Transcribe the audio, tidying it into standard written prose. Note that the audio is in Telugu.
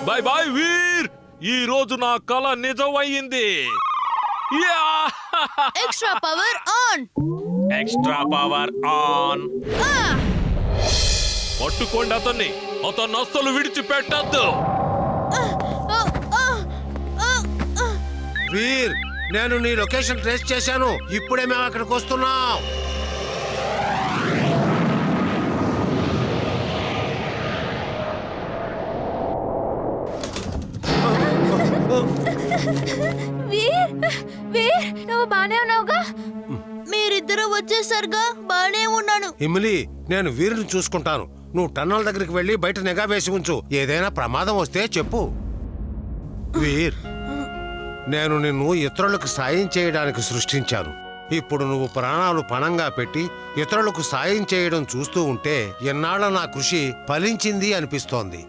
బై బై వీర్, ఈ రోజు నా కల నిజమయ్యింది. Extra power on. Extra power on. పట్టుకోండి అతన్ని, అతన్ని అస్సలు విడిచిపెట్టద్దు. వీర్, నేను నీ లొకేషన్ ట్రేస్ చేశాను. ఇప్పుడే మేము అక్కడికి వస్తున్నాం. వీర్, వీర్, నువ్వు బానే ఉన్నావుగా? మీరిద్దరూ వచ్చేసరిగా బానే ఉన్నాను. ఇమిలి, నేను వీరుని చూసుకుంటాను. నువ్వు టన్నల్ దగ్గరికి వెళ్ళి బయట నిఘా వేసి ఉంచు. ఏదైనా ప్రమాదం వస్తే చెప్పు. వీర్, నేను నిన్ను ఇతరులకు సాయం చేయడానికి సృష్టించాను. ఇప్పుడు నువ్వు ప్రాణాలు పణంగా పెట్టి ఇతరులకు సాయం చేయడం చూస్తూ ఉంటే ఎన్నాళ్ళ నా కృషి ఫలించింది అనిపిస్తోంది.